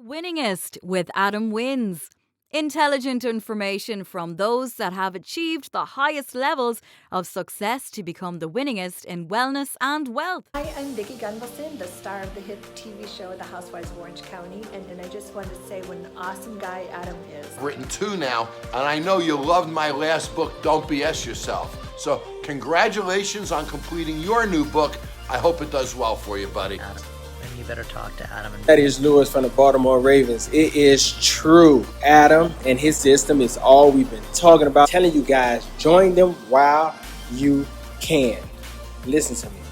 Winningest with Adam wins. Intelligent information from those that have achieved the highest levels of success to become the winningest in wellness and wealth. Hi, I'm Vicki Gunvalson, the star of the hit TV show The Housewives of Orange County, and I just wanted to say what an awesome guy Adam is. I've written 2 now, and I know you loved my last book, Don't BS Yourself. So congratulations on completing your new book. I hope it does well for you, buddy. Adam, maybe you better talk to Adam. That is Lewis from the Baltimore Ravens. It is true. Adam and his system is all we've been talking about. Telling you guys, join them while you can. Listen to me.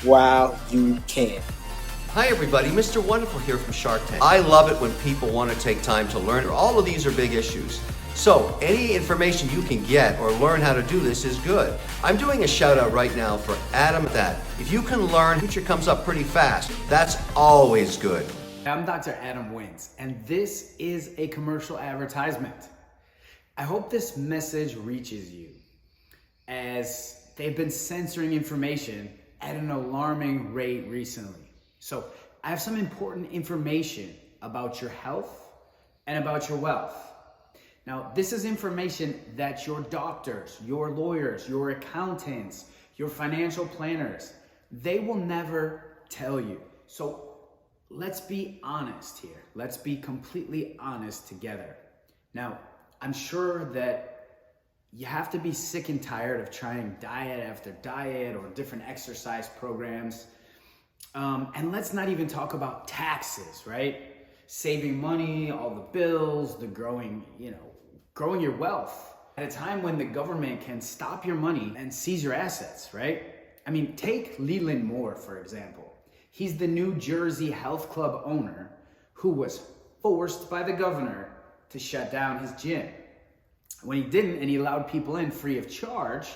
While you can. Hi everybody, Mr. Wonderful here from Shark Tank. I love it when people want to take time to learn. All of these are big issues. So any information you can get or learn how to do this is good. I'm doing a shout out right now for Adam that if you can learn, future comes up pretty fast. That's always good. I'm Dr. Adam Wins, and this is a commercial advertisement. I hope this message reaches you, as they've been censoring information at an alarming rate recently. So I have some important information about your health and about your wealth. Now, this is information that your doctors, your lawyers, your accountants, your financial planners, they will never tell you. So let's be honest here. Let's be completely honest together. Now, I'm sure that you have to be sick and tired of trying diet after diet or different exercise programs. And let's not even talk about taxes, right? Saving money, all the bills, the growing your wealth at a time when the government can stop your money and seize your assets, right? I mean, take Leland Moore, for example. He's the New Jersey health club owner who was forced by the governor to shut down his gym. When he didn't, and he allowed people in free of charge,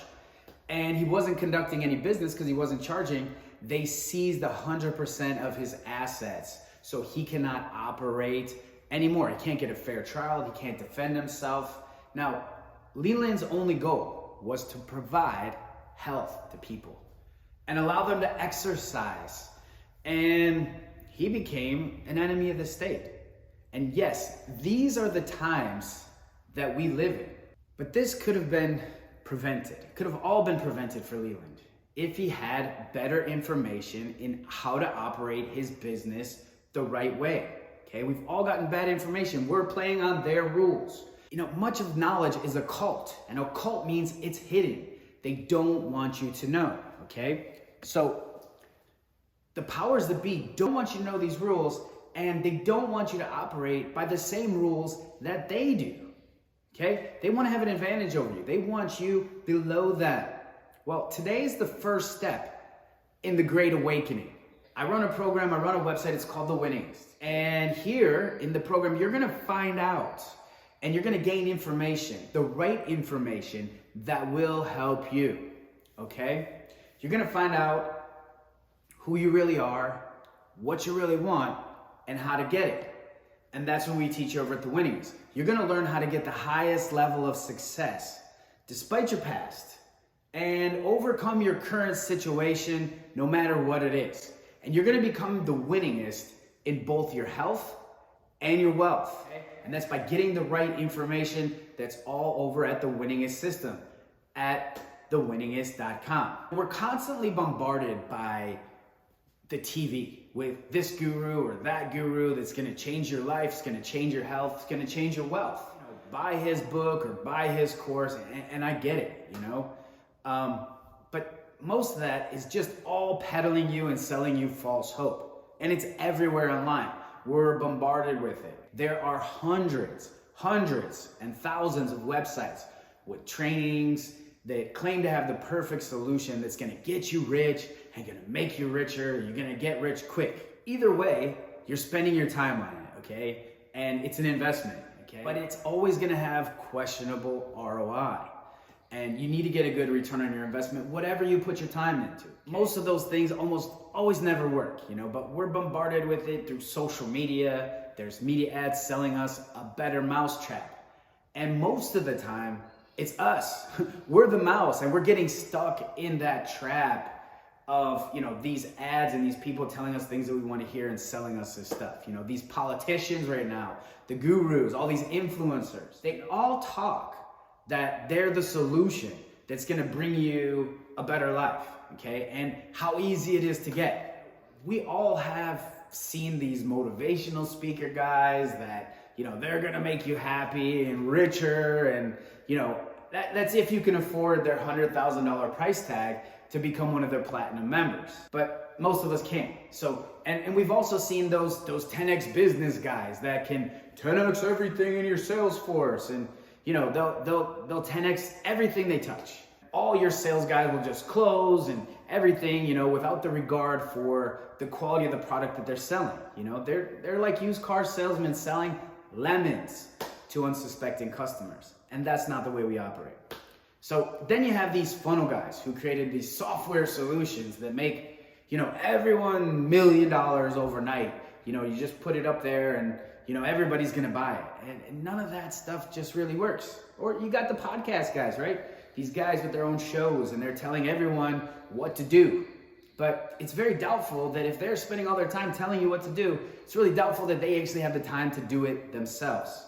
and he wasn't conducting any business because he wasn't charging, they seized 100% of his assets. So he cannot operate anymore. He can't get a fair trial. He can't defend himself. Now, Leland's only goal was to provide health to people and allow them to exercise. And he became an enemy of the state. And yes, these are the times that we live in. But this could have been prevented. It could have all been prevented for Leland if he had better information in how to operate his business the right way. Okay, we've all gotten bad information. We're playing on their rules. Much of knowledge is occult, and occult means it's hidden. They don't want you to know, okay? So the powers that be don't want you to know these rules, and they don't want you to operate by the same rules that they do, okay? They want to have an advantage over you. They want you below them. Well, today's the first step in the Great Awakening. I run a program, I run a website, it's called The Winningest. And here in the program, you're gonna find out and you're gonna gain information, the right information that will help you, okay? You're gonna find out who you really are, what you really want, and how to get it. And that's what we teach over at The Winningest. You're gonna learn how to get the highest level of success, despite your past, and overcome your current situation, no matter what it is. And you're gonna become the winningest in both your health and your wealth. And that's by getting the right information that's all over at the Winningest system at thewinningest.com. We're constantly bombarded by the TV with this guru or that guru that's gonna change your life, it's gonna change your health, it's gonna change your wealth. Buy his book or buy his course, and I get it, but most of that is just all peddling you and selling you false hope. And it's everywhere online. We're bombarded with it. There are hundreds and thousands of websites with trainings that claim to have the perfect solution that's gonna get you rich and gonna make you richer. You're gonna get rich quick. Either way, you're spending your time on it, okay? And it's an investment, okay? But it's always gonna have questionable ROI. And you need to get a good return on your investment, whatever you put your time into. Most of those things almost always never work, but we're bombarded with it through social media. There's media ads selling us a better mousetrap. And most of the time, it's us. We're the mouse, and we're getting stuck in that trap of, these ads and these people telling us things that we want to hear and selling us this stuff. These politicians right now, the gurus, all these influencers, they all talk that they're the solution that's going to bring you a better life, okay? And how easy it is to get. We all have seen these motivational speaker guys that, they're going to make you happy and richer, and, that's if you can afford their $100,000 price tag to become one of their platinum members. But most of us can't. So, and we've also seen those 10x business guys that can 10x everything in your sales force, and they'll 10x everything they touch. All your sales guys will just close and everything, without the regard for the quality of the product that they're selling. They're like used car salesmen selling lemons to unsuspecting customers. And that's not the way we operate. So then you have these funnel guys who created these software solutions that make, everyone $1 million overnight. You just put it up there and, everybody's gonna buy it. And none of that stuff just really works. Or you got the podcast guys, right? These guys with their own shows and they're telling everyone what to do. But it's very doubtful that if they're spending all their time telling you what to do, it's really doubtful that they actually have the time to do it themselves.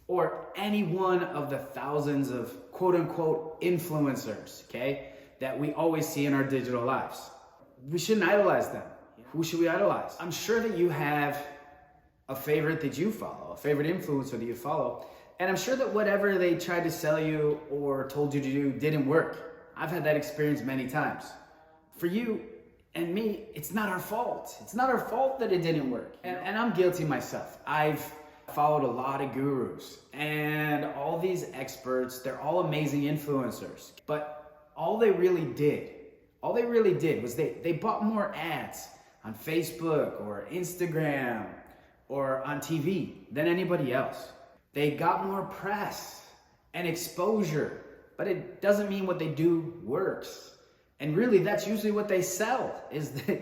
Or any one of the thousands of quote unquote influencers, okay, that we always see in our digital lives. We shouldn't idolize them. Who should we idolize? I'm sure that you have a favorite that you follow, a favorite influencer that you follow, and I'm sure that whatever they tried to sell you or told you to do didn't work. I've had that experience many times. For you and me, it's not our fault. It's not our fault that it didn't work. And I'm guilty myself. I've followed a lot of gurus and all these experts. They're all amazing influencers. But all they really did was they bought more ads on Facebook or Instagram or on TV than anybody else. They got more press and exposure, but it doesn't mean what they do works. And really, that's usually what they sell, is the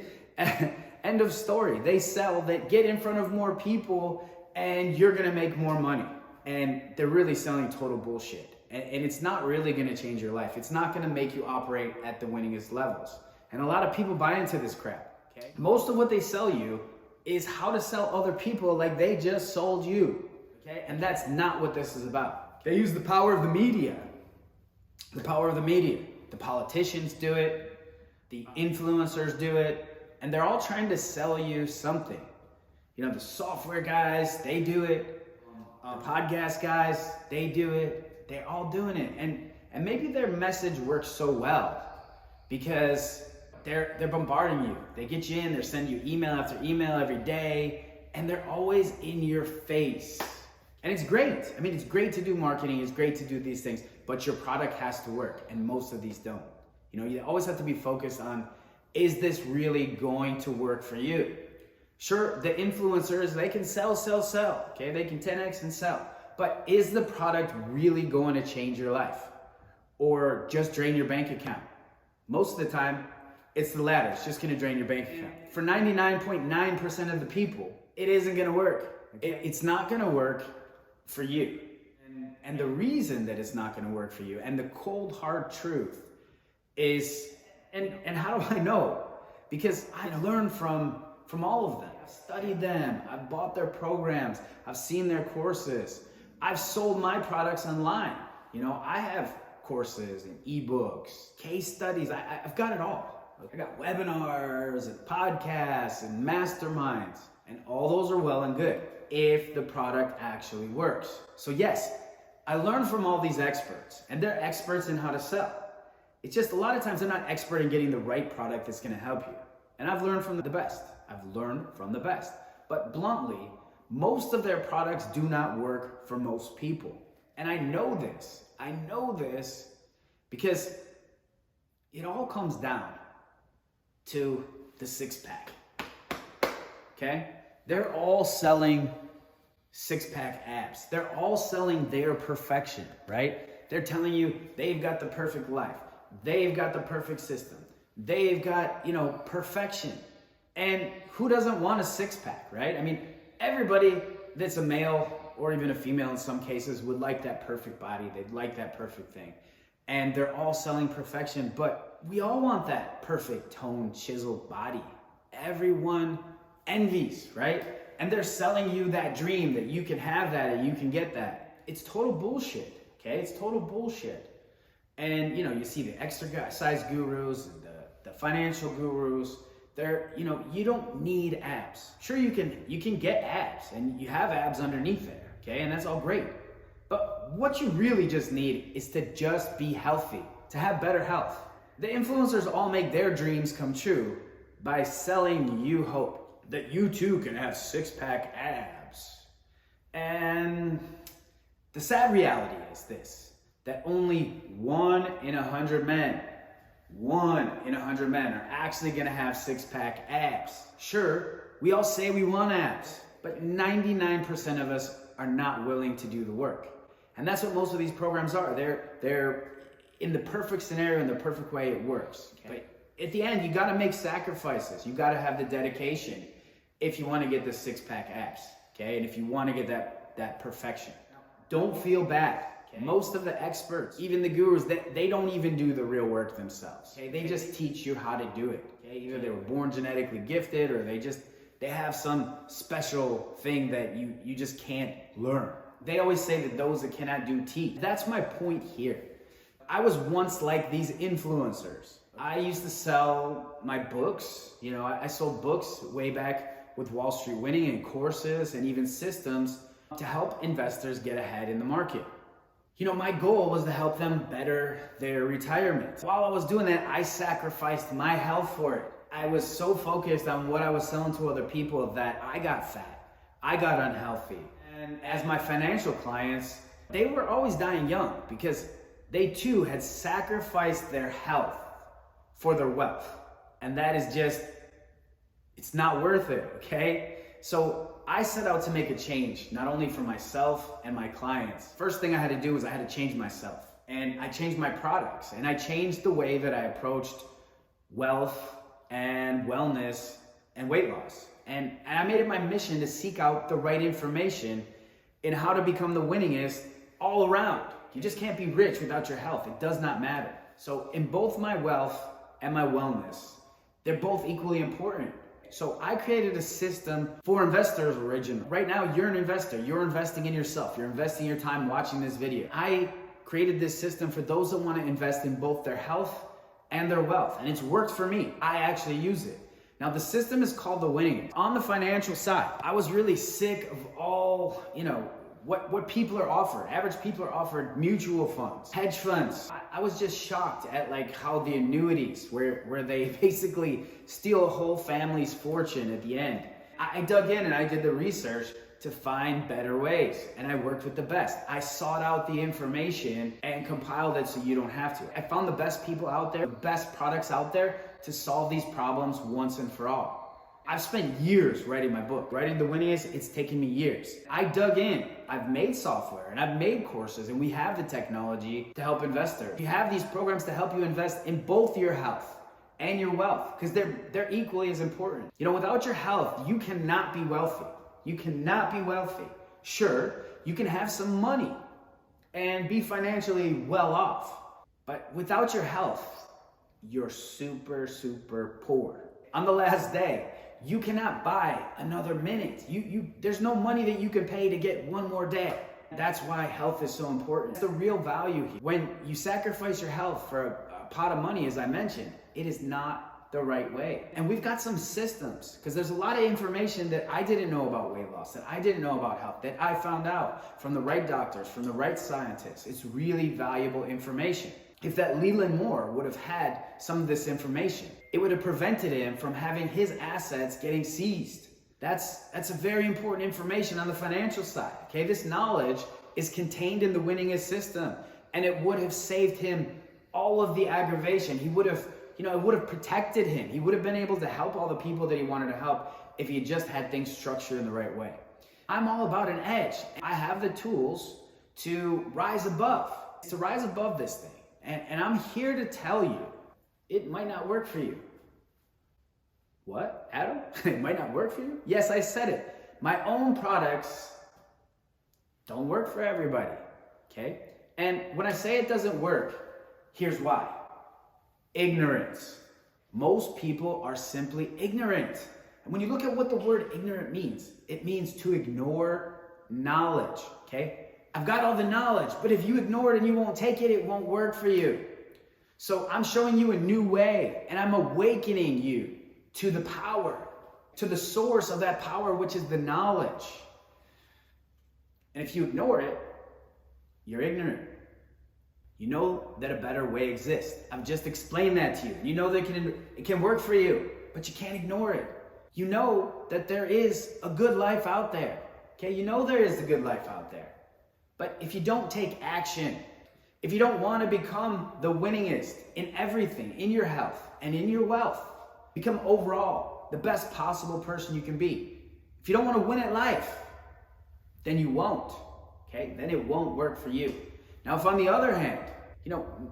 end of story. They sell that get in front of more people and you're gonna make more money. And they're really selling total bullshit. And it's not really gonna change your life. It's not gonna make you operate at the winningest levels. And a lot of people buy into this crap, okay? Most of what they sell you is how to sell other people like they just sold you, okay? And that's not what this is about. They use the power of the media. The power of the media. The politicians do it, the influencers do it, and they're all trying to sell you something. The software guys, they do it. The podcast guys, they do it. They're all doing it. And maybe their message works so well because they're bombarding you. They get you in, they're sending you email after email every day, and they're always in your face. And it's great. I mean, it's great to do marketing, it's great to do these things, but your product has to work, and most of these don't. You always have to be focused on, is this really going to work for you? Sure, the influencers, they can sell, okay? They can 10x and sell. But is the product really going to change your life? Or just drain your bank account? Most of the time, it's the latter. It's just going to drain your bank account. For 99.9% of the people, it isn't going to work. It's not going to work for you. And the reason that it's not going to work for you, and the cold hard truth is, and how do I know? Because I learned from all of them. I've studied them. I've bought their programs. I've seen their courses. I've sold my products online. I have courses and ebooks, case studies. I've got it all. I got webinars and podcasts and masterminds, and all those are well and good if the product actually works. So yes, I learned from all these experts, and they're experts in how to sell. It's just a lot of times they're not expert in getting the right product that's going to help you. And I've learned from the best. But bluntly, most of their products do not work for most people. And I know this because it all comes down to the six-pack, okay? They're all selling six-pack abs. They're all selling their perfection, right? They're telling you they've got the perfect life. They've got the perfect system. They've got, perfection. And who doesn't want a six-pack, right? I mean, everybody that's a male or even a female in some cases would like that perfect body. They'd like that perfect thing. And they're all selling perfection, but we all want that perfect toned, chiseled body. Everyone envies, right? And they're selling you that dream that you can have that and you can get that. It's total bullshit, okay? It's total bullshit. And you see the exercise gurus, the financial gurus, you don't need abs. Sure, you can get abs and you have abs underneath there, okay? And that's all great. But what you really just need is to just be healthy, to have better health. The influencers all make their dreams come true by selling you hope that you too can have six-pack abs. And the sad reality is this, that only 1 in 100 men are actually gonna have six-pack abs. Sure, we all say we want abs, but 99% of us are not willing to do the work. And that's what most of these programs are. They're in the perfect scenario, in the perfect way it works. Okay? But at the end, you gotta make sacrifices. You gotta have the dedication if you wanna get the six-pack abs, okay? And if you wanna get that perfection. Don't feel bad. Okay? Most of the experts, even the gurus, they don't even do the real work themselves. Okay? They just teach you how to do it. Okay? Either they were born genetically gifted or they have some special thing that you just can't learn. They always say that those that cannot do teach. That's my point here. I was once like these influencers. I used to sell my books. I sold books way back with Wall Street Winning and courses and even systems to help investors get ahead in the market. My goal was to help them better their retirement. While I was doing that, I sacrificed my health for it. I was so focused on what I was selling to other people that I got fat. I got unhealthy. And as my financial clients, they were always dying young because they too had sacrificed their health for their wealth. And that is it's not worth it, okay? So I set out to make a change, not only for myself and my clients. First thing I had to do was I had to change myself. And I changed my products. And I changed the way that I approached wealth and wellness and weight loss. And I made it my mission to seek out the right information in how to become the winningest all around. You just can't be rich without your health. It does not matter. So in both my wealth and my wellness, they're both equally important. So I created a system for investors originally. Right now, you're an investor. You're investing in yourself. You're investing your time watching this video. I created this system for those that want to invest in both their health and their wealth. And it's worked for me. I actually use it. Now, the system is called the Winningest. On the financial side, I was really sick of all, what people are offered. Average people are offered mutual funds, hedge funds. I was just shocked at how the annuities, where they basically steal a whole family's fortune at the end. I dug in and I did the research to find better ways, and I worked with the best. I sought out the information and compiled it so you don't have to. I found the best people out there, the best products out there to solve these problems once and for all. I've spent years writing my book. Writing The Winningest, it's taken me years. I dug in. I've made software and I've made courses, and we have the technology to help investors. You have these programs to help you invest in both your health and your wealth, because they're equally as important. Without your health, you cannot be wealthy. You cannot be wealthy. Sure, you can have some money and be financially well off, but without your health, you're super, super poor. On the last day, you cannot buy another minute. There's no money that you can pay to get one more day. That's why health is so important. It's the real value here. When you sacrifice your health for a pot of money, as I mentioned, it is not the right way. And we've got some systems, because there's a lot of information that I didn't know about weight loss, that I didn't know about health, that I found out from the right doctors, from the right scientists. It's really valuable information. If that Leland Moore would have had some of this information, it would have prevented him from having his assets getting seized. That's a very important information on the financial side. Okay, this knowledge is contained in the Winningest system, and it would have saved him all of the aggravation. He would have, it would have protected him. He would have been able to help all the people that he wanted to help if he had just had things structured in the right way. I'm all about an edge. I have the tools to rise above this thing. And I'm here to tell you, it might not work for you. What, Adam? It might not work for you? Yes, I said it. My own products don't work for everybody, okay? And when I say it doesn't work, here's why. ignorance. Most people are simply ignorant. And when you look at what the word ignorant means, it means to ignore knowledge, okay? I've got all the knowledge, but if you ignore it and you won't take it, it won't work for you. So I'm showing you a new way, and I'm awakening you to the power, to the source of that power, which is the knowledge. And if you ignore it, you're ignorant. You know that a better way exists. I've just explained that to you. You know that it can work for you, but you can't ignore it. You know that there is a good life out there. Okay, you know there is a good life out there. But if you don't take action, if you don't want to become the winningest in everything, in your health and in your wealth, become overall the best possible person you can be. If you don't want to win at life, then you won't. Okay, then it won't work for you. Now, if on the other hand,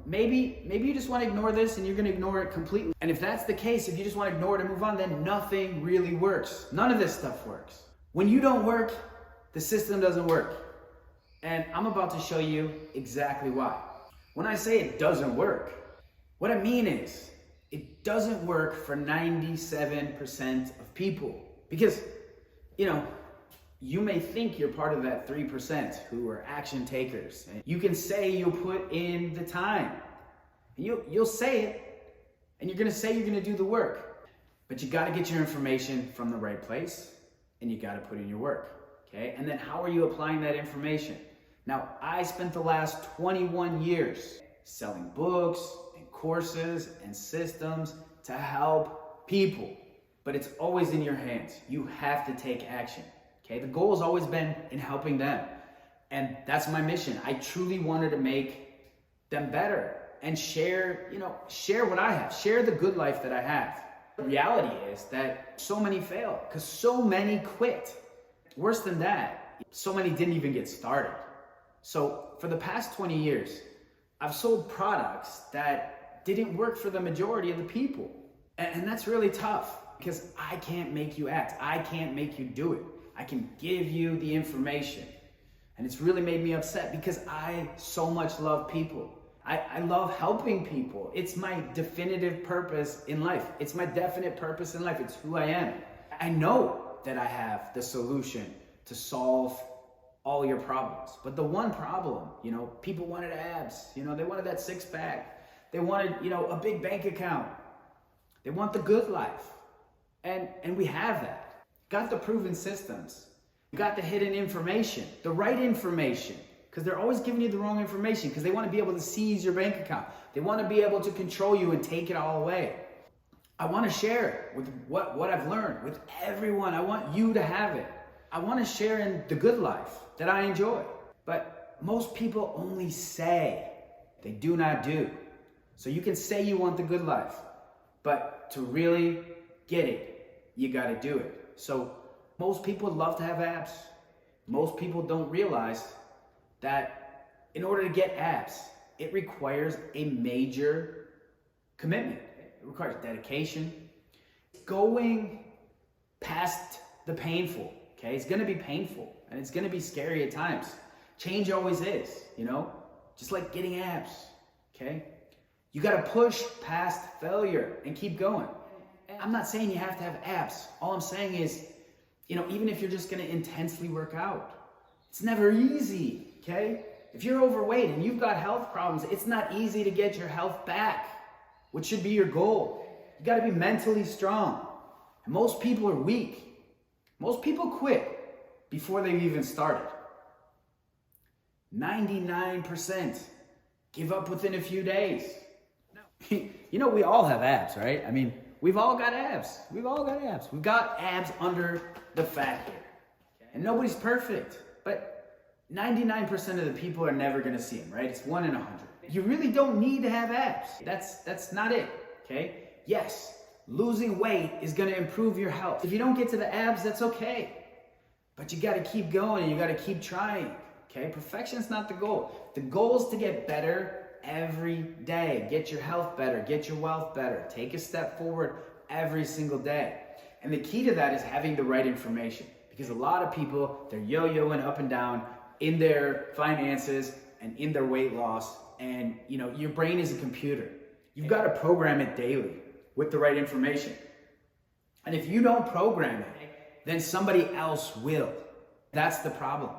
maybe you just want to ignore this and you're going to ignore it completely. And if that's the case, if you just want to ignore it and move on, then nothing really works. None of this stuff works. When you don't work, the system doesn't work. And I'm about to show you exactly why. When I say it doesn't work, what I mean is it doesn't work for 97% of people. Because, you may think you're part of that 3% who are action takers. And you can say you'll put in the time. And you'll say it, and you're going to say you're going to do the work. But you got to get your information from the right place, and you got to put in your work. Okay? And then how are you applying that information? Now, I spent the last 21 years selling books and courses and systems to help people. But it's always in your hands. You have to take action. Okay, the goal has always been in helping them. And that's my mission. I truly wanted to make them better and share what I have, share the good life that I have. The reality is that so many fail because so many quit. Worse than that, so many didn't even get started. So for the past 20 years, I've sold products that didn't work for the majority of the people. And that's really tough because I can't make you act. I can't make you do it. I can give you the information. And it's really made me upset because I so much love people. I love helping people. It's my definitive purpose in life. It's my definite purpose in life. It's who I am. I know that I have the solution to solve all your problems. But the one problem, people wanted abs. They wanted that six-pack. They wanted, a big bank account. They want the good life. And we have that. Got the proven systems. You got the hidden information, the right information, because they're always giving you the wrong information because they want to be able to seize your bank account. They want to be able to control you and take it all away. I want to share with what I've learned with everyone. I want you to have it. I want to share in the good life that I enjoy. But most people only say, they do not do. So you can say you want the good life, but to really get it, you got to do it. So most people love to have abs. Most people don't realize that in order to get abs, it requires a major commitment. It requires dedication. Going past the painful, okay? It's gonna be painful and it's gonna be scary at times. Change always is, just like getting abs, okay? You gotta push past failure and keep going. I'm not saying you have to have abs. All I'm saying is, even if you're just going to intensely work out, it's never easy, okay? If you're overweight and you've got health problems, it's not easy to get your health back, which should be your goal. You got to be mentally strong. And most people are weak. Most people quit before they've even started. 99% give up within a few days. We all have abs, right? I mean, we've all got abs. We've all got abs. We've got abs under the fat here. And nobody's perfect. But 99% of the people are never going to see them, right? It's 1 in 100. You really don't need to have abs. That's not it, okay? Yes, losing weight is going to improve your health. If you don't get to the abs, that's okay. But you got to keep going and you got to keep trying, okay? Perfection's not the goal. The goal is to get better every day. Get your health better. Get your wealth better. Take a step forward every single day. And the key to that is having the right information. Because a lot of people, they're yo-yoing up and down in their finances and in their weight loss. And, your brain is a computer. You've got to program it daily with the right information. And if you don't program it, then somebody else will. That's the problem.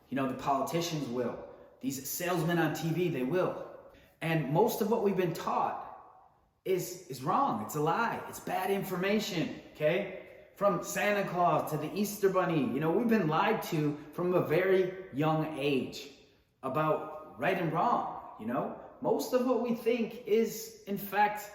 You know, the politicians will. These salesmen on TV, they will. And most of what we've been taught is wrong. It's a lie. It's bad information, okay? From Santa Claus to the Easter Bunny, you know, we've been lied to from a very young age about right and wrong, you know? Most of what we think is, in fact,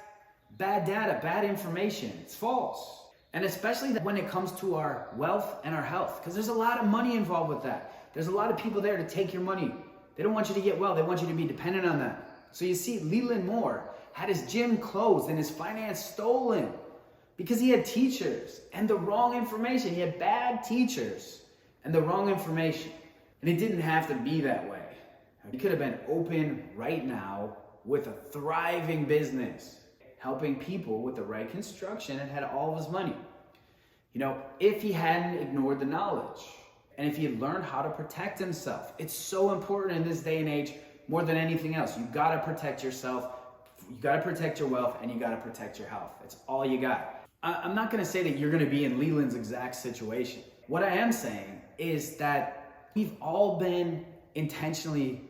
bad data, bad information. It's false. And especially when it comes to our wealth and our health, because there's a lot of money involved with that. There's a lot of people there to take your money. They don't want you to get well. They want you to be dependent on that. So you see, Leland Moore had his gym closed and his finance stolen because he had teachers and the wrong information. He had bad teachers and the wrong information. And it didn't have to be that way. He could have been open right now with a thriving business, helping people with the right construction and had all of his money. You know, if he hadn't ignored the knowledge and if he had learned how to protect himself. It's so important in this day and age more than anything else. You got to protect yourself. You got to protect your wealth and you got to protect your health. That's all you got. I'm not going to say that you're going to be in Leland's exact situation. What I am saying is that we've all been intentionally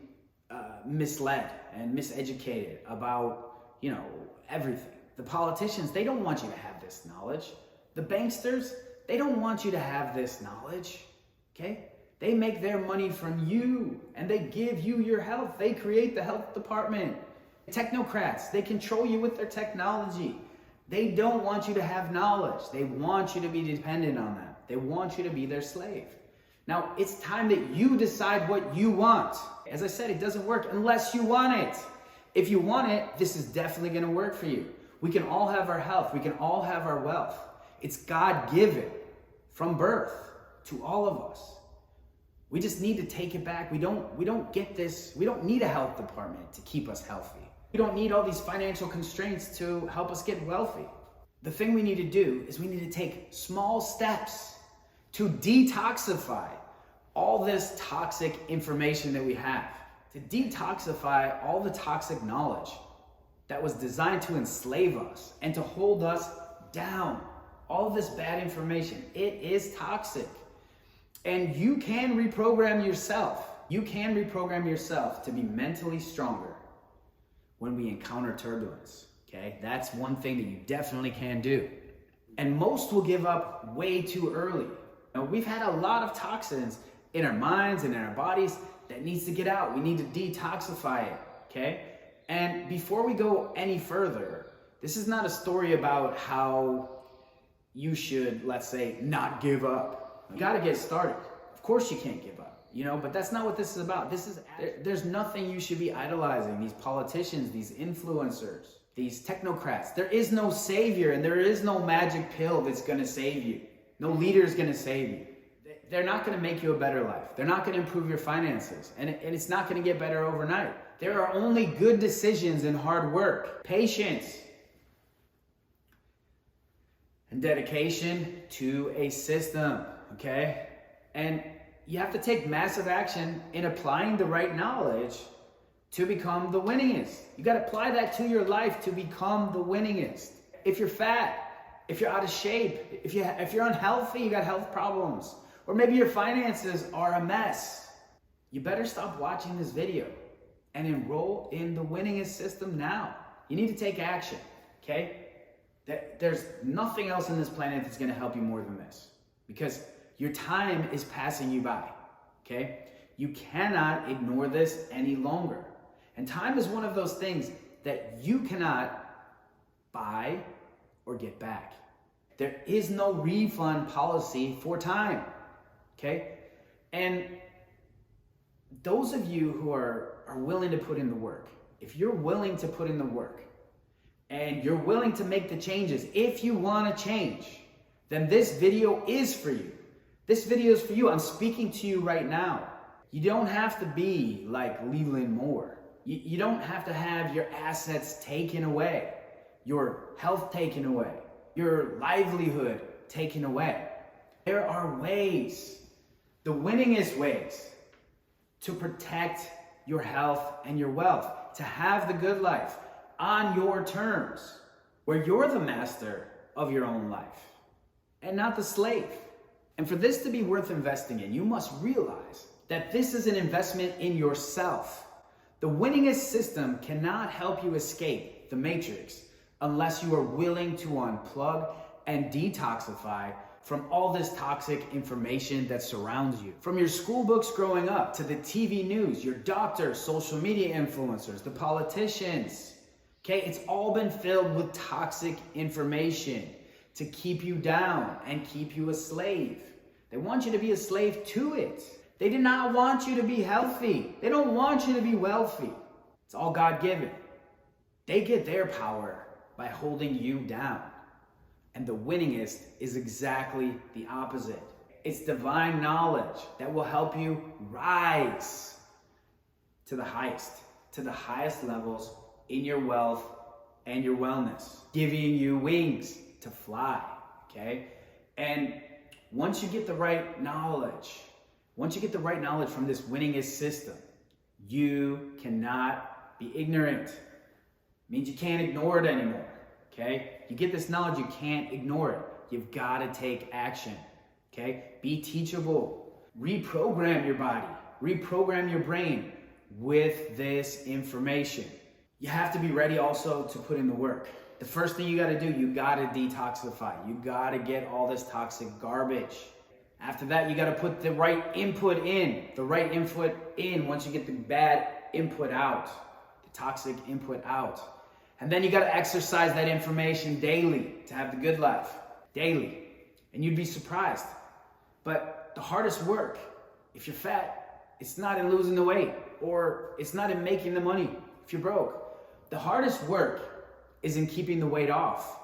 misled and miseducated about, you know, everything. The politicians, they don't want you to have this knowledge. The banksters, they don't want you to have this knowledge, okay? They make their money from you and they give you your health. They create the health department. Technocrats, they control you with their technology. They don't want you to have knowledge. They want you to be dependent on them. They want you to be their slave. Now, it's time that you decide what you want. As I said, it doesn't work unless you want it. If you want it, this is definitely going to work for you. We can all have our health. We can all have our wealth. It's God-given from birth to all of us. We just need to take it back. We don't get this. We don't need a health department to keep us healthy. We don't need all these financial constraints to help us get wealthy. The thing we need to do is we need to take small steps to detoxify all this toxic information that we have, to detoxify all the toxic knowledge that was designed to enslave us and to hold us down. All of this bad information, it is toxic. And you can reprogram yourself. You can reprogram yourself to be mentally stronger when we encounter turbulence, okay? That's one thing that you definitely can do. And most will give up way too early. Now, we've had a lot of toxins in our minds and in our bodies that needs to get out. We need to detoxify it, okay? And before we go any further, this is not a story about how you should, let's say, not give up. You gotta get started. Of course you can't give up, you know, but that's not what this is about. There's nothing you should be idolizing. These politicians, these influencers, these technocrats. There is no savior and there is no magic pill that's gonna save you. No leader is gonna save you. They're not gonna make you a better life. They're not gonna improve your finances. And it's not gonna get better overnight. There are only good decisions and hard work, patience, and dedication to a system, okay? And you have to take massive action in applying the right knowledge to become the winningest. You gotta apply that to your life to become the winningest. If you're fat, if you're out of shape, if you're unhealthy, you got health problems, or maybe your finances are a mess, you better stop watching this video and enroll in the Winningest system now. You need to take action, okay? There's nothing else on this planet that's gonna help you more than this, because your time is passing you by, okay? You cannot ignore this any longer. And time is one of those things that you cannot buy or get back. There is no refund policy for time, okay? And those of you who are willing to put in the work, if you're willing to put in the work and you're willing to make the changes, if you want to change, then this video is for you. This video is for you. I'm speaking to you right now. You don't have to be like Leland Moore. You don't have to have your assets taken away, your health taken away, your livelihood taken away. There are ways, the winningest ways, to protect your health and your wealth, to have the good life. on your terms, where you're the master of your own life and not the slave. And for this to be worth investing in, you must realize that this is an investment in yourself. The winningest system cannot help you escape the matrix unless you are willing to unplug and detoxify from all this toxic information that surrounds you. From your school books growing up to the TV news, your doctors, social media influencers, the politicians. Okay, it's all been filled with toxic information to keep you down and keep you a slave. They want you to be a slave to it. They do not want you to be healthy. They don't want you to be wealthy. It's all God-given. They get their power by holding you down. And the winningest is exactly the opposite. It's divine knowledge that will help you rise to the highest levels in your wealth and your wellness, giving you wings to fly, okay? And once you get the right knowledge from this winningest system, you cannot be ignorant. It means you can't ignore it anymore, okay? You get this knowledge, you can't ignore it. You've got to take action, okay? Be teachable. Reprogram your body. Reprogram your brain with this information. You have to be ready also to put in the work. The first thing you got to do, you got to detoxify. You got to get all this toxic garbage. After that, you got to put the right input in. The right input in once you get the bad input out, the toxic input out. And then you got to exercise that information daily to have the good life. Daily. And you'd be surprised. But the hardest work, if you're fat, it's not in losing the weight, or it's not in making the money if you're broke. The hardest work is in keeping the weight off.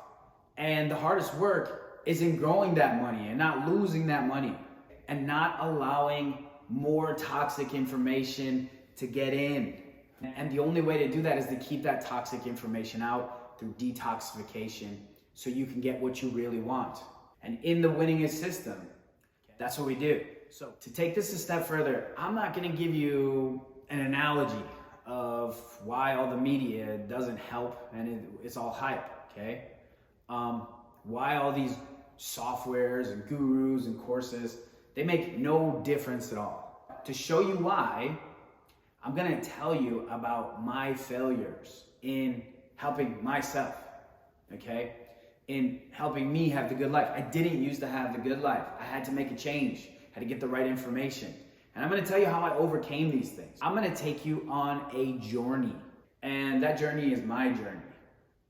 And the hardest work is in growing that money and not losing that money and not allowing more toxic information to get in. And the only way to do that is to keep that toxic information out through detoxification so you can get what you really want. And in the winningest system, that's what we do. So to take this a step further, I'm not going to give you an analogy of why all the media doesn't help and it's all hype, okay? Why all these softwares and gurus and courses, they make no difference at all. To show you why, I'm gonna tell you about my failures in helping myself, okay? In helping me have the good life. I didn't used to have the good life. I had to make a change, had to get the right information. And I'm gonna tell you how I overcame these things. I'm gonna take you on a journey. And that journey is my journey.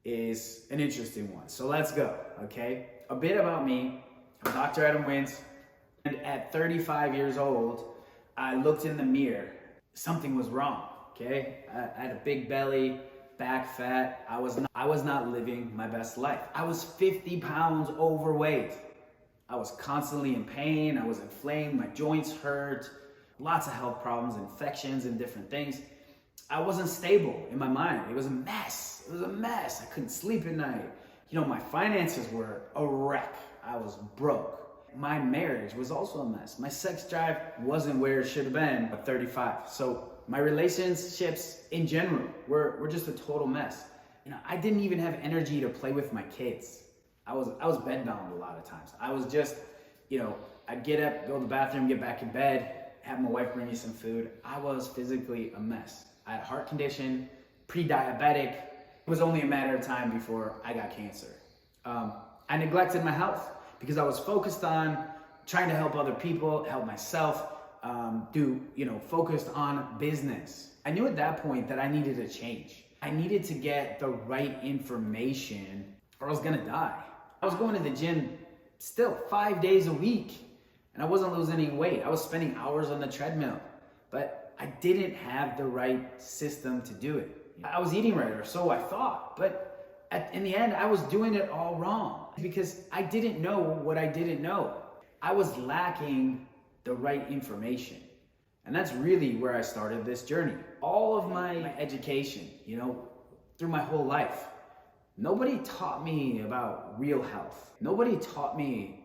Is an interesting one. So let's go, okay? A bit about me. I'm Dr. Adam Wins. And at 35 years old, I looked in the mirror. Something was wrong, okay? I had a big belly, back fat. I was not living my best life. I was 50 pounds overweight. I was constantly in pain. I was inflamed. My joints hurt. Lots of health problems, infections, and different things. I wasn't stable in my mind. It was a mess. It was a mess. I couldn't sleep at night. You know, my finances were a wreck. I was broke. My marriage was also a mess. My sex drive wasn't where it should have been at 35. So my relationships in general were just a total mess. You know, I didn't even have energy to play with my kids. I was bedbound a lot of times. I was just, you know, I'd get up, go to the bathroom, get back in bed, have my wife bring me some food. I was physically a mess. I had a heart condition, pre-diabetic. It was only a matter of time before I got cancer. I neglected my health because I was focused on trying to help other people, help myself, focused on business. I knew at that point that I needed a change. I needed to get the right information or I was gonna die. I was going to the gym still 5 days a week and I wasn't losing any weight. I was spending hours on the treadmill, but I didn't have the right system to do it. I was eating right, or so I thought, but in the end, I was doing it all wrong because I didn't know what I didn't know. I was lacking the right information. And that's really where I started this journey. All of my education, through my whole life, nobody taught me about real health. Nobody taught me,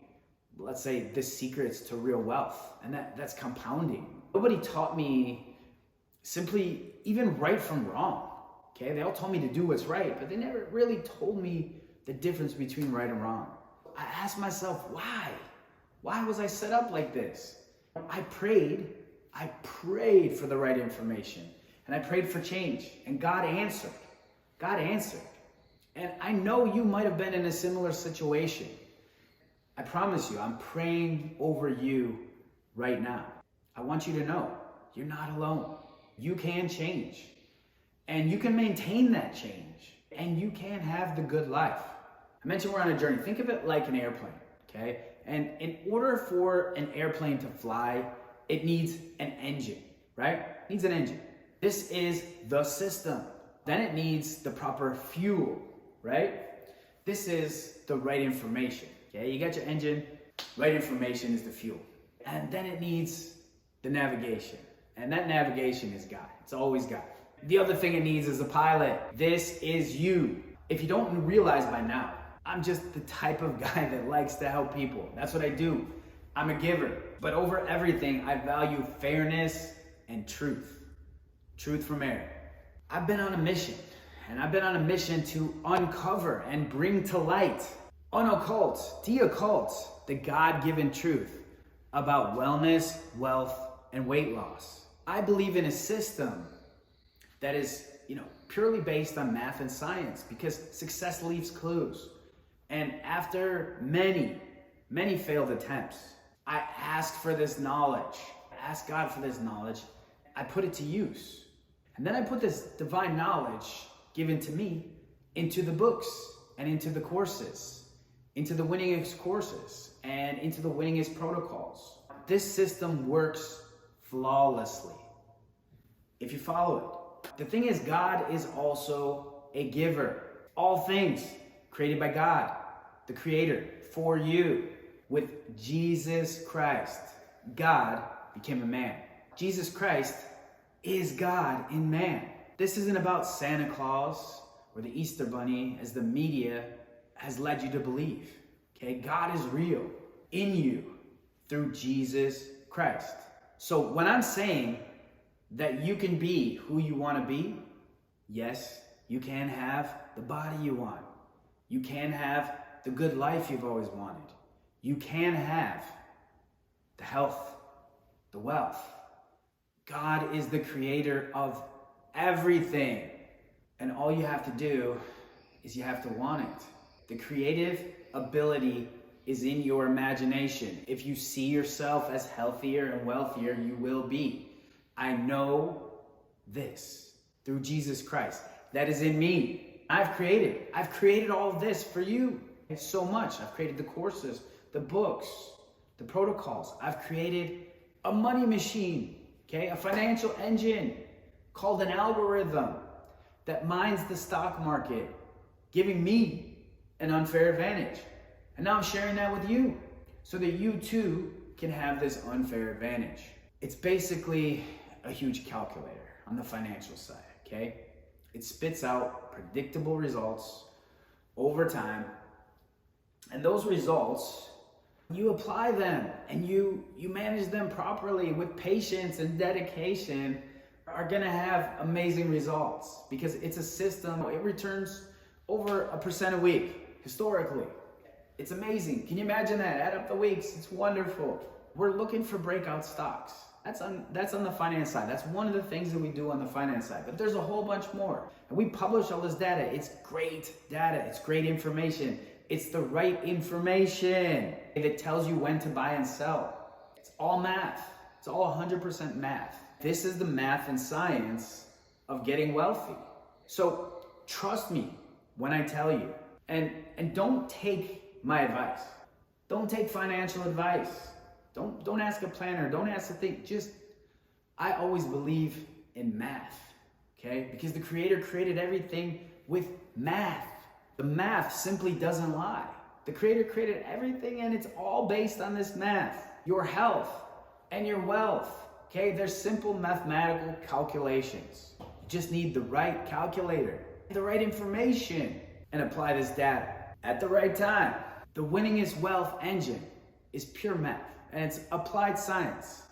let's say, the secrets to real wealth, and that's compounding. Nobody taught me simply even right from wrong. Okay, they all told me to do what's right, but they never really told me the difference between right and wrong. I asked myself, why? Why was I set up like this? I prayed for the right information, and I prayed for change, and God answered. God answered. And I know you might have been in a similar situation. I promise you, I'm praying over you right now. I want you to know you're not alone. You can change, and you can maintain that change, and you can have the good life. I mentioned we're on a journey. Think of it like an airplane, okay? And in order for an airplane to fly, it needs an engine, right? It needs an engine. This is the system. Then it needs the proper fuel, right? This is the right information, okay? You got your engine, right information is the fuel. And then it needs the navigation. And that navigation is God. It's always God. The other thing it needs is a pilot. This is you. If you don't realize by now, I'm just the type of guy that likes to help people. That's what I do. I'm a giver. But over everything, I value fairness and truth. Truth from air. I've been on a mission, and I've been on a mission to uncover and bring to light, unoccult, de-occult, the God-given truth about wellness, wealth, and weight loss. I believe in a system that is, purely based on math and science, because success leaves clues. And after many, many failed attempts, I asked for this knowledge. I asked God for this knowledge. I put it to use. And then I put this divine knowledge given to me into the books and into the courses, into the Winningest courses and into the Winningest protocols. This system works flawlessly if you follow it. The thing is, God is also a giver. All things created by God, the Creator, for you. With Jesus Christ, God became a man. Jesus Christ is God in man. This isn't about Santa Claus or the Easter Bunny, as the media has led you to believe. Okay, God is real in you through Jesus Christ. So when I'm saying that you can be who you want to be, yes, you can have the body you want. You can have the good life you've always wanted. You can have the health, the wealth. God is the creator of everything. And all you have to do is you have to want it. The creative ability is in your imagination. If you see yourself as healthier and wealthier, you will be. I know this through Jesus Christ. That is in me. I've created all of this for you. It's so much. I've created the courses, the books, the protocols. I've created a money machine, okay? A financial engine called an algorithm that mines the stock market, giving me an unfair advantage. And now I'm sharing that with you so that you too can have this unfair advantage. It's basically a huge calculator on the financial side, okay? It spits out predictable results over time. And those results, you apply them and you manage them properly with patience and dedication, are gonna have amazing results because it's a system. It returns over 1% a week, historically. It's amazing. Can you imagine that? Add up the weeks, it's wonderful. We're looking for breakout stocks. That's on the finance side. That's one of the things that we do on the finance side. But there's a whole bunch more. And we publish all this data. It's great data. It's great information. It's the right information that tells you when to buy and sell. It's all math. It's all 100% math. This is the math and science of getting wealthy. So trust me when I tell you. And don't take my advice. Don't take financial advice. Don't ask a planner. Don't ask a thing. I always believe in math, okay? Because the Creator created everything with math. The math simply doesn't lie. The Creator created everything and it's all based on this math. Your health and your wealth, okay? They're simple mathematical calculations. You just need the right calculator, the right information, and apply this data at the right time. The Winningest wealth engine is pure math. And it's applied science.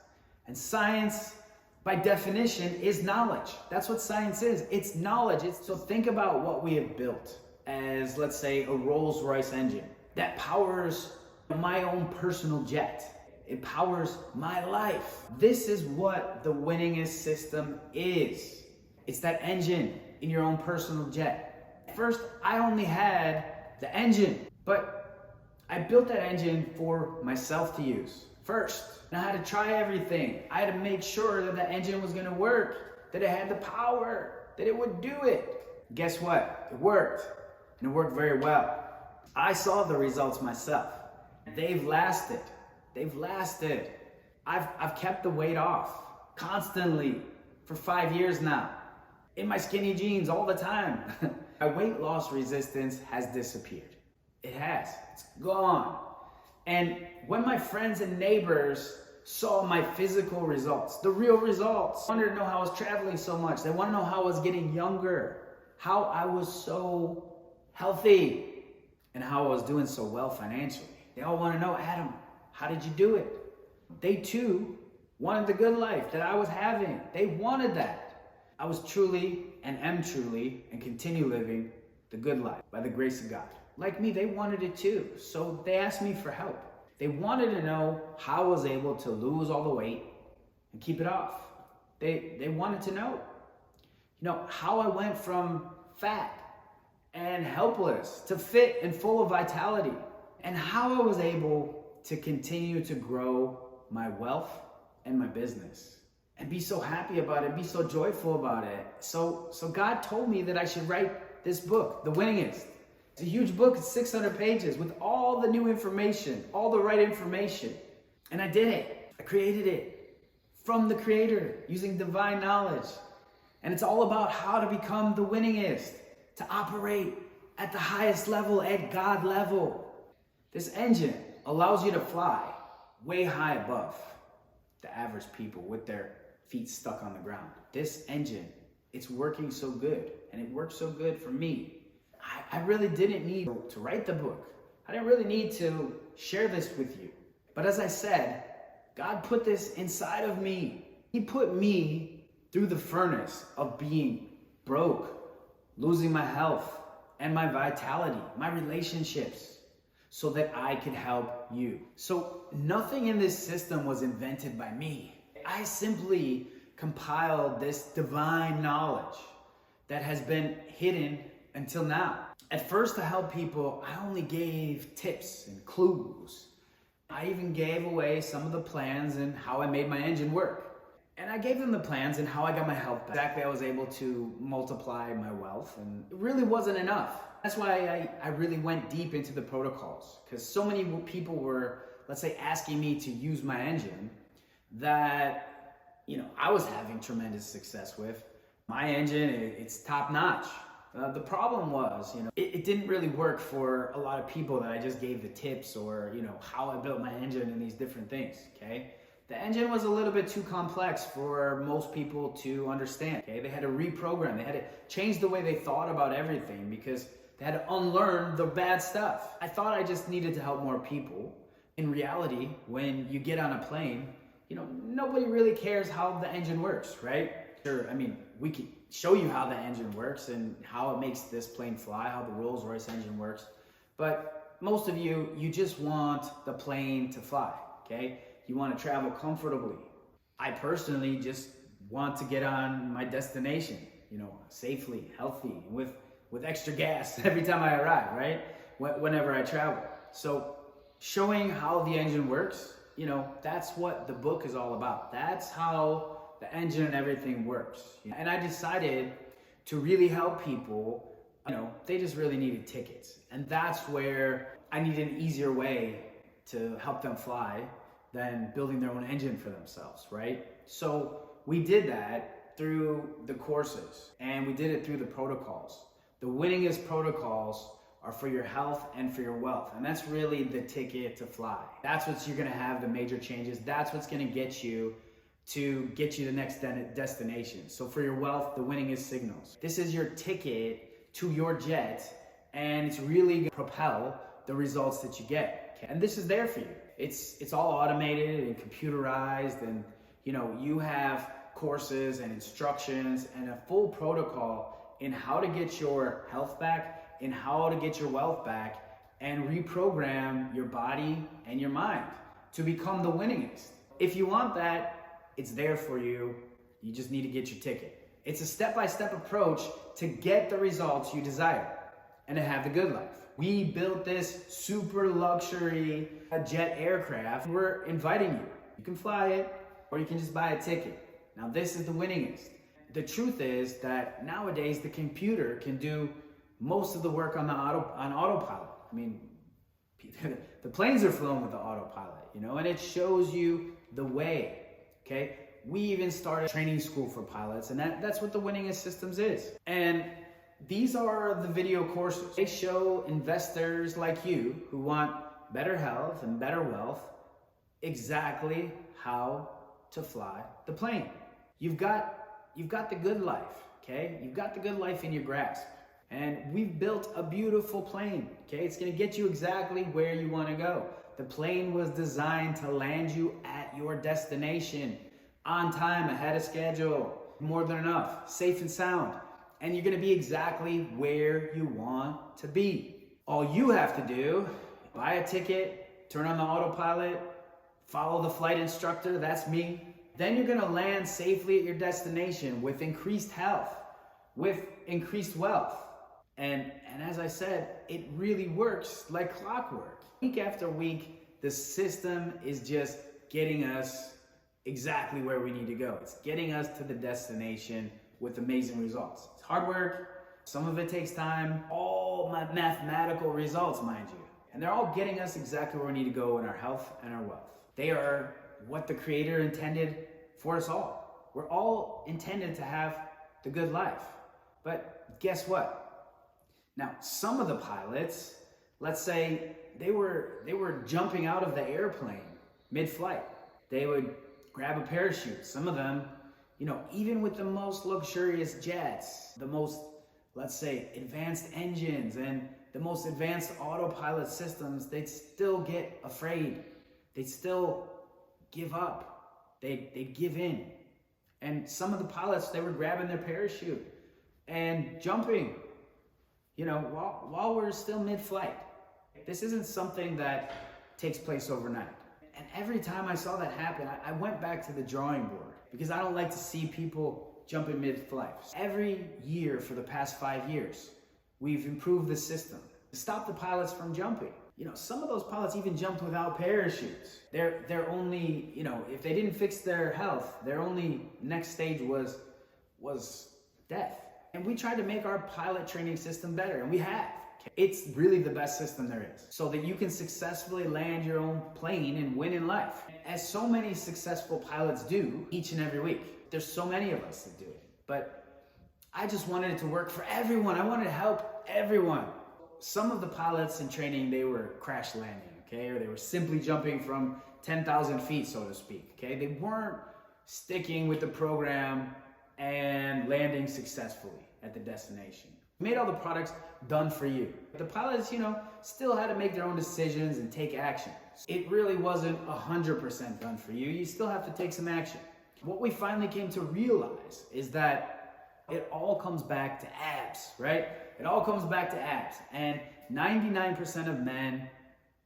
And science by definition, is knowledge. That's what science is. It's knowledge. So think about what we have built as, let's say, a Rolls-Royce engine that powers my own personal jet. It powers my life. This is what the Winningest system is. It's that engine in your own personal jet. At first, I only had the engine, but I built that engine for myself to use first. And I had to try everything. I had to make sure that the engine was gonna work, that it had the power, that it would do it. Guess what? It worked, and it worked very well. I saw the results myself. They've lasted. They've lasted. I've kept the weight off constantly for 5 years now. In my skinny jeans all the time. My weight loss resistance has disappeared. It has. It's gone. And when my friends and neighbors saw my physical results, the real results, they wanted to know how I was traveling so much. They want to know how I was getting younger, how I was so healthy, and how I was doing so well financially. They all want to know, Adam, how did you do it? They too wanted the good life that I was having. They wanted that. I was truly and am truly and continue living the good life by the grace of God. Like me, they wanted it too. So they asked me for help. They wanted to know how I was able to lose all the weight and keep it off. They wanted to know, how I went from fat and helpless to fit and full of vitality, and how I was able to continue to grow my wealth and my business and be so happy about it, be so joyful about it. So God told me that I should write this book, The Winningest. It's a huge book, it's 600 pages with all the new information, all the right information. And I did it. I created it from the Creator using divine knowledge. And it's all about how to become the winningest, to operate at the highest level, at God level. This engine allows you to fly way high above the average people with their feet stuck on the ground. This engine, it's working so good, and it works so good for me. I really didn't need to write the book. I didn't really need to share this with you. But as I said, God put this inside of me. He put me through the furnace of being broke, losing my health and my vitality, my relationships, so that I could help you. So nothing in this system was invented by me. I simply compiled this divine knowledge that has been hidden until now. At first, to help people, I only gave tips and clues. I even gave away some of the plans and how I made my engine work. And I gave them the plans and how I got my health back. Exactly, I was able to multiply my wealth, and it really wasn't enough. That's why I really went deep into the protocols, because so many people were, let's say, asking me to use my engine that, I was having tremendous success with. My engine, it's top notch. The problem was, it didn't really work for a lot of people that I just gave the tips or, how I built my engine and these different things, okay? The engine was a little bit too complex for most people to understand, okay? They had to reprogram, they had to change the way they thought about everything because they had to unlearn the bad stuff. I thought I just needed to help more people. In reality, when you get on a plane, nobody really cares how the engine works, right? Sure, we could show you how the engine works and how it makes this plane fly, how the Rolls-Royce engine works. But most of you just want the plane to fly, okay? You want to travel comfortably. I personally just want to get on my destination, safely, healthy, with extra gas every time I arrive, right? Whenever I travel. So showing how the engine works, that's what the book is all about. That's how the engine and everything works. And I decided to really help people, they just really needed tickets. And that's where I needed an easier way to help them fly than building their own engine for themselves, right? So we did that through the courses, and we did it through the protocols. The Winningest protocols are for your health and for your wealth. And that's really the ticket to fly. That's what you're gonna have, the major changes. That's what's gonna get you to the next destination. So for your wealth, the Winningest signals. This is your ticket to your jet, and it's really gonna propel the results that you get. Okay? And this is there for you. It's all automated and computerized, and you have courses and instructions and a full protocol in how to get your health back, in how to get your wealth back, and reprogram your body and your mind to become the winningest. If you want that, it's there for you. You just need to get your ticket. It's a step-by-step approach to get the results you desire and to have the good life. We built this super luxury jet aircraft. We're inviting you. You can fly it or you can just buy a ticket. Now this is the winningest. The truth is that nowadays the computer can do most of the work on autopilot. I mean, the planes are flown with the autopilot, you know, and it shows you the way, okay? We even started training school for pilots, and that's what the Winningest Systems is. And these are the video courses. They show investors like you who want better health and better wealth exactly how to fly the plane. You've got the good life, okay? You've got the good life in your grasp. And we've built a beautiful plane, okay? It's gonna get you exactly where you wanna go. The plane was designed to land you at your destination on time, ahead of schedule, more than enough, safe and sound. And you're gonna be exactly where you want to be. All you have to do, buy a ticket, turn on the autopilot, follow the flight instructor, that's me. Then you're gonna land safely at your destination with increased health, with increased wealth. And as I said, it really works like clockwork. Week after week, the system is just getting us exactly where we need to go. It's getting us to the destination with amazing results. It's hard work. Some of it takes time. All my mathematical results, mind you. And they're all getting us exactly where we need to go in our health and our wealth. They are what the Creator intended for us all. We're all intended to have the good life. But guess what? Now, some of the pilots, let's say they were jumping out of the airplane mid-flight. They would grab a parachute. Some of them, you know, even with the most luxurious jets, the most, let's say, advanced engines and the most advanced autopilot systems, they'd still get afraid. They'd still give up. They'd give in. And some of the pilots, they were grabbing their parachute and jumping, you know, while we're still mid-flight. This isn't something that takes place overnight. And every time I saw that happen, I went back to the drawing board because I don't like to see people jumping mid-flight. Every year for the past 5 years, we've improved the system to stop the pilots from jumping. You know, some of those pilots even jumped without parachutes. They're only, you know, if they didn't fix their health, their only next stage was death. And we tried to make our pilot training system better, and we have. It's really the best system there is, so that you can successfully land your own plane and win in life. As so many successful pilots do each and every week. There's so many of us that do it. But I just wanted it to work for everyone. I wanted to help everyone. Some of the pilots in training, they were crash landing, okay? Or they were simply jumping from 10,000 feet, so to speak, okay? They weren't sticking with the program and landing successfully at the destination. We made all the products done for you. The pilots, you know, still had to make their own decisions and take action. It really wasn't 100% done for you. You still have to take some action. What we finally came to realize is that it all comes back to abs, right? It all comes back to abs. And 99% of men,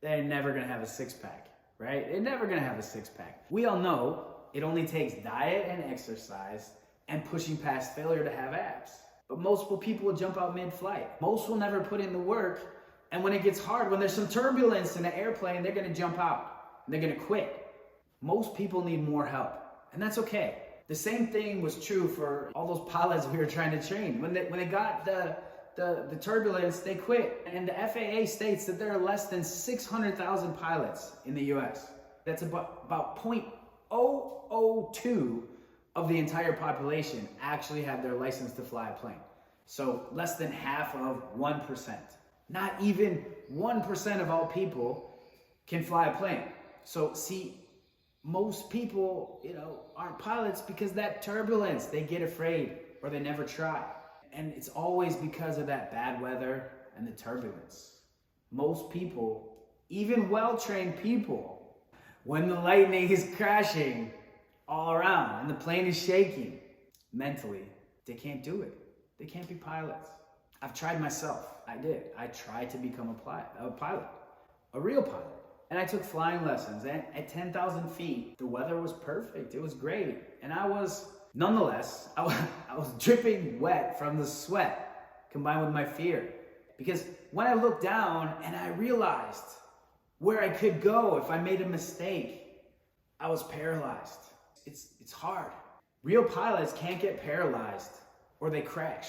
they're never gonna have a six-pack, right? They're never gonna have a six-pack. We all know it only takes diet and exercise and pushing past failure to have abs. But most people will jump out mid-flight. Most will never put in the work, and when it gets hard, when there's some turbulence in the airplane, they're gonna jump out, and they're gonna quit. Most people need more help, and that's okay. The same thing was true for all those pilots we were trying to train. When they got the turbulence, they quit. And the FAA states that there are less than 600,000 pilots in the US. That's about 0.002 of the entire population actually have their license to fly a plane. So less than half of 1%. Not even 1% of all people can fly a plane. So see, most people, you know, aren't pilots because that turbulence, they get afraid or they never try. And it's always because of that bad weather and the turbulence. Most people, even well-trained people, when the lightning is crashing, all around and the plane is shaking. Mentally, they can't do it. They can't be pilots. I've tried myself. I did. I tried to become a pilot, a real pilot. And I took flying lessons, and at 10,000 feet, the weather was perfect. It was great. And nonetheless, I was dripping wet from the sweat combined with my fear. Because when I looked down and I realized where I could go if I made a mistake, I was paralyzed. It's hard. Real pilots can't get paralyzed or they crash.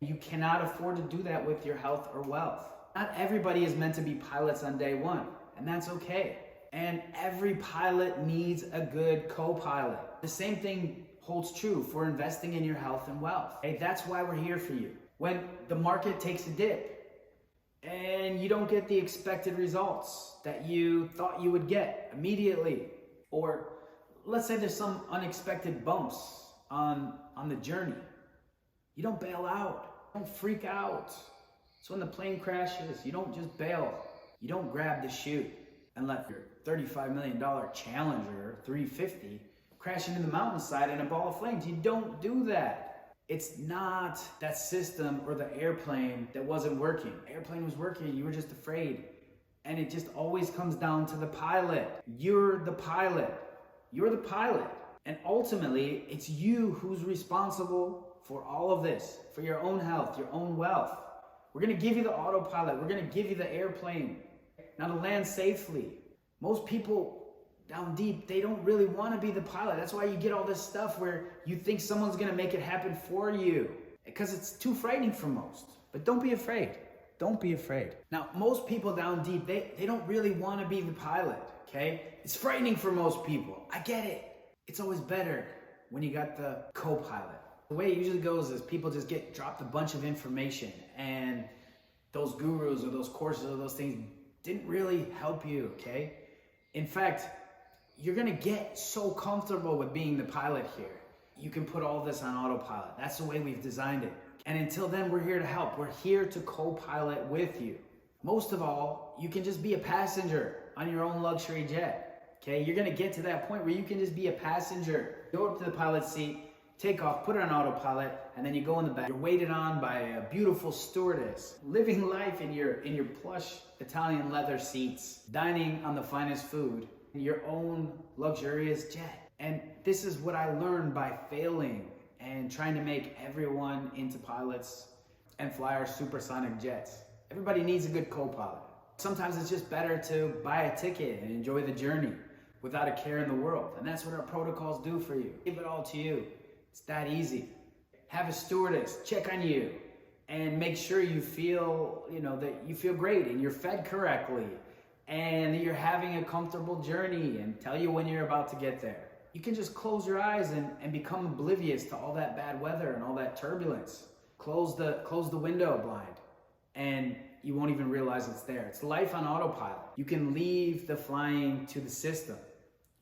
You cannot afford to do that with your health or wealth. Not everybody is meant to be pilots on day one, and that's okay. And every pilot needs a good co-pilot. The same thing holds true for investing in your health and wealth. Hey, that's why we're here for you. When the market takes a dip and you don't get the expected results that you thought you would get immediately, or let's say there's some unexpected bumps on the journey, you don't bail out, don't freak out. So when the plane crashes, you don't just bail. You don't grab the chute and let your $35 million Challenger 350 crash into the mountainside in a ball of flames. You don't do that. It's not that system or the airplane that wasn't working. Airplane was working, you were just afraid. And it just always comes down to the pilot. You're the pilot. You're the pilot. And ultimately, it's you who's responsible for all of this, for your own health, your own wealth. We're gonna give you the autopilot. We're gonna give you the airplane. Now to land safely. Most people down deep, they don't really wanna be the pilot. That's why you get all this stuff where you think someone's gonna make it happen for you, because it's too frightening for most. But don't be afraid. Don't be afraid. Now, most people down deep, they don't really wanna be the pilot, okay? It's frightening for most people. I get it. It's always better when you got the co-pilot. The way it usually goes is people just get dropped a bunch of information, and those gurus or those courses or those things didn't really help you, okay? In fact, you're gonna get so comfortable with being the pilot here. You can put all this on autopilot. That's the way we've designed it. And until then, we're here to help. We're here to co-pilot with you. Most of all, you can just be a passenger on your own luxury jet, okay? You're gonna get to that point where you can just be a passenger. Go up to the pilot's seat, take off, put it on autopilot, and then you go in the back. You're waited on by a beautiful stewardess, living life in your plush Italian leather seats, dining on the finest food, in your own luxurious jet. And this is what I learned by failing and trying to make everyone into pilots and fly our supersonic jets. Everybody needs a good co-pilot. Sometimes it's just better to buy a ticket and enjoy the journey without a care in the world. And that's what our protocols do for you. Give it all to you. It's that easy. Have a stewardess check on you and make sure you feel, that you feel great and you're fed correctly and that you're having a comfortable journey, and tell you when you're about to get there. You can just close your eyes and become oblivious to all that bad weather and all that turbulence. Close the window blind and you won't even realize it's there. It's life on autopilot. You can leave the flying to the system.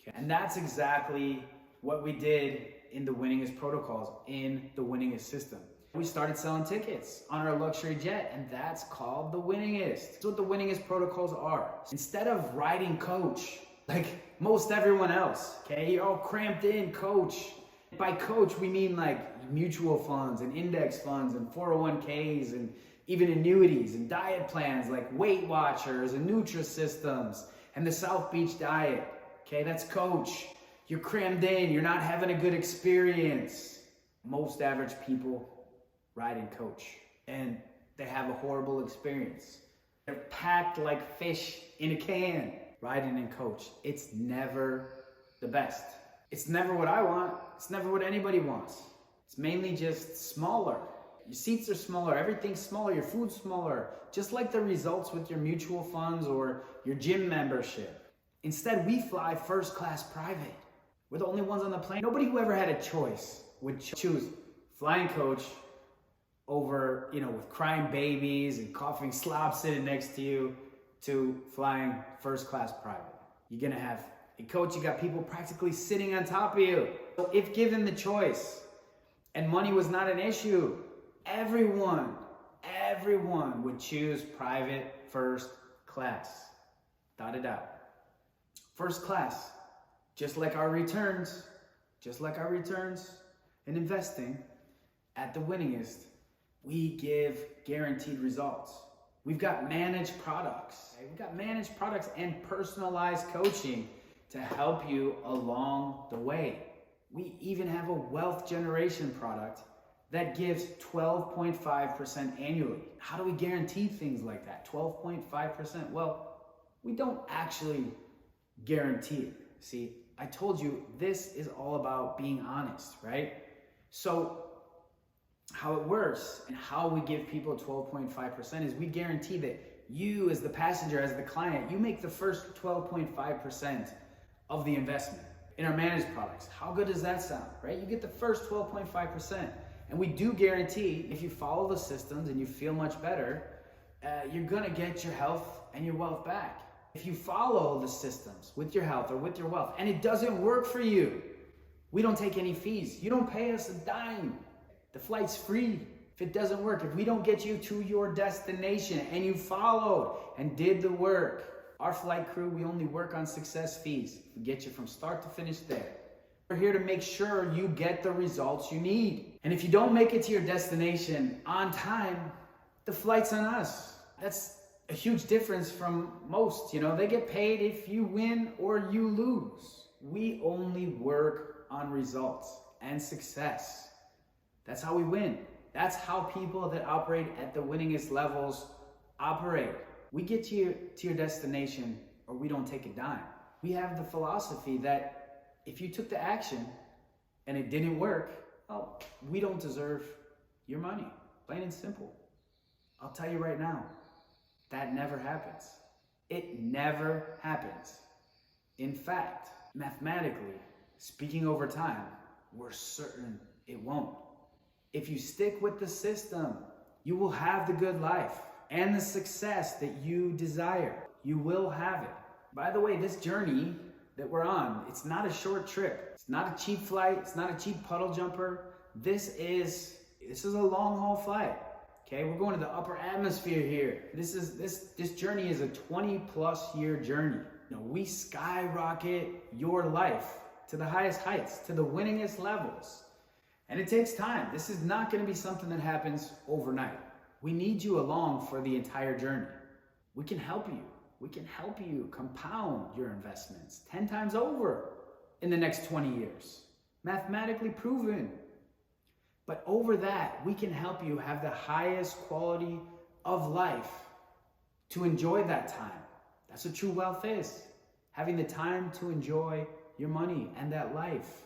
Okay? And that's exactly what we did in the Winningest protocols, in the Winningest system. We started selling tickets on our luxury jet, and that's called the Winningest. That's what the Winningest protocols are. Instead of riding coach, like most everyone else, okay? You're all cramped in coach. By coach, we mean like mutual funds and index funds and 401ks and even annuities and diet plans like Weight Watchers and Nutrisystems and the South Beach diet, okay? That's coach. You're crammed in, you're not having a good experience. Most average people ride in coach and they have a horrible experience. They're packed like fish in a can riding in coach. It's never the best. It's never what I want. It's never what anybody wants. It's mainly just smaller. Your seats are smaller, everything's smaller, your food's smaller, just like the results with your mutual funds or your gym membership. Instead, we fly first class private. We're the only ones on the plane. Nobody who ever had a choice would choose flying coach over, with crying babies and coughing slobs sitting next to you, to flying first class private. You're gonna have a coach, you got people practically sitting on top of you. So if given the choice and money was not an issue, everyone would choose private first class. Dot it out. First class, just like our returns, just like our returns in investing, at the Winningest, we give guaranteed results. We've got managed products. We've got managed products and personalized coaching to help you along the way. We even have a wealth generation product that gives 12.5% annually. How do we guarantee things like that? 12.5%? Well, we don't actually guarantee it. See, I told you this is all about being honest, right? So how it works and how we give people 12.5% is we guarantee that you as the passenger, as the client, you make the first 12.5% of the investment in our managed products. How good does that sound, right? You get the first 12.5%. And we do guarantee if you follow the systems and you feel much better, you're gonna get your health and your wealth back. If you follow the systems with your health or with your wealth and it doesn't work for you, we don't take any fees. You don't pay us a dime. The flight's free if it doesn't work. If we don't get you to your destination and you followed and did the work, our flight crew, we only work on success fees. We get you from start to finish there. We're here to make sure you get the results you need. And if you don't make it to your destination on time, the flight's on us. That's a huge difference from most. They get paid if you win or you lose. We only work on results and success. That's how we win. That's how people that operate at the winningest levels operate. We get you to your destination or we don't take a dime. We have the philosophy that if you took the action and it didn't work, well, we don't deserve your money. Plain and simple. I'll tell you right now, that never happens. It never happens. In fact, mathematically, speaking over time, we're certain it won't. If you stick with the system, you will have the good life and the success that you desire. You will have it. By the way, this journey that we're on, it's not a short trip. It's not a cheap flight. It's not a cheap puddle jumper. This is a long haul flight. Okay, we're going to the upper atmosphere here. This journey is a 20+ year journey. We skyrocket your life to the highest heights, to the winningest levels. And it takes time. This is not going to be something that happens overnight. We need you along for the entire journey. We can help you. We can help you compound your investments 10 times over in the next 20 years. Mathematically proven. But over that, we can help you have the highest quality of life to enjoy that time. That's what true wealth is. Having the time to enjoy your money and that life.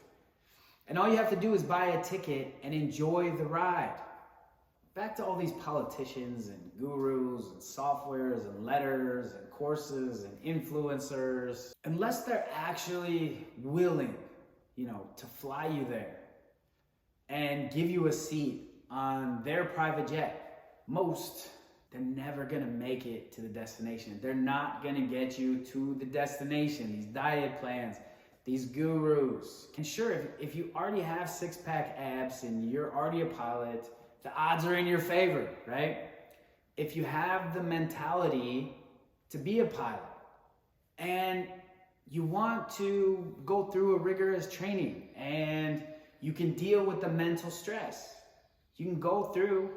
And all you have to do is buy a ticket and enjoy the ride. Back to all these politicians and gurus and softwares and letters and courses and influencers. Unless they're actually willing, to fly you there and give you a seat on their private jet, they're never gonna make it to the destination. They're not gonna get you to the destination. These diet plans, these gurus. And sure, if you already have six-pack abs and you're already a pilot, the odds are in your favor, right? If you have the mentality to be a pilot and you want to go through a rigorous training and you can deal with the mental stress, you can go through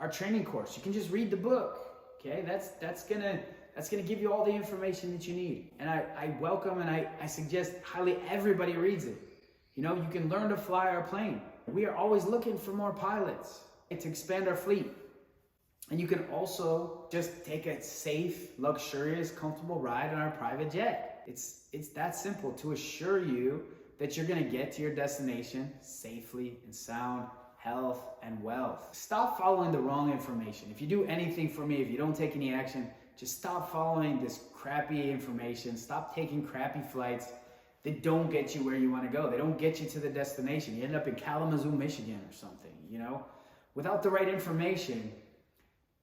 our training course. You can just read the book, okay? That's gonna give you all the information that you need. And I welcome and I suggest highly everybody reads it. You can learn to fly our plane. We are always looking for more pilots to expand our fleet. And you can also just take a safe, luxurious, comfortable ride on our private jet. It's that simple to assure you that you're gonna get to your destination safely and sound health and wealth. Stop following the wrong information. If you do anything for me, if you don't take any action, just stop following this crappy information. Stop taking crappy flights that don't get you where you want to go. They don't get you to the destination. You end up in Kalamazoo, Michigan or something, Without the right information,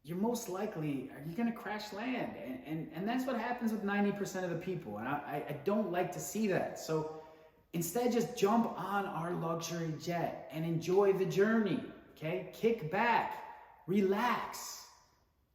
you're most likely, you're going to crash land. And that's what happens with 90% of the people. And I don't like to see that. So instead, just jump on our luxury jet and enjoy the journey, okay? Kick back, relax,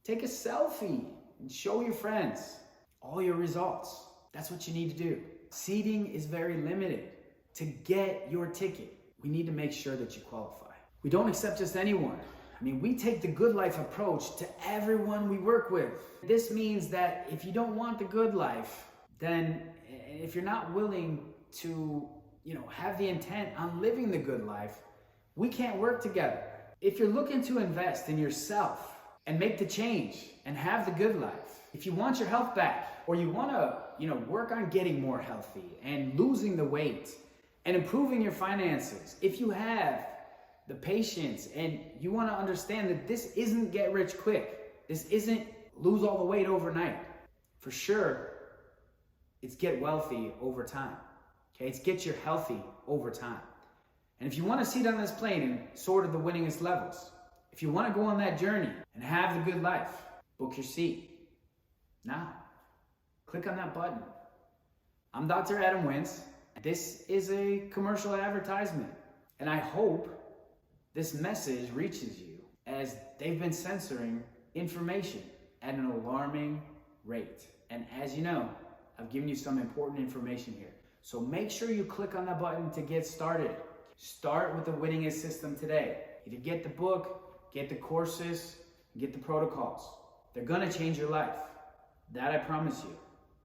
take a selfie, and show your friends all your results. That's what you need to do. Seating is very limited. to get your ticket, we need to make sure that you qualify. We don't accept just anyone. I mean, we take the good life approach to everyone we work with. This means that if you don't want the good life, then if you're not willing to, have the intent on living the good life, we can't work together. If you're looking to invest in yourself and make the change and have the good life, if you want your health back, or you want to, work on getting more healthy and losing the weight and improving your finances, if you have the patience and you want to understand that this isn't get rich quick, this isn't lose all the weight overnight. For sure, it's get wealthy over time. Okay, it's get you healthy over time. And if you want to sit on this plane and soar to the winningest levels, if you want to go on that journey and have the good life, book your seat now. Click on that button. I'm Dr. Adam Wins. This is a commercial advertisement, and I hope this message reaches you, as they've been censoring information at an alarming rate. And as you know, I've given you some important information here. So make sure you click on that button to get started. Start with the Winningest system today. Either get the book, get the courses, get the protocols. They're gonna change your life. That I promise you.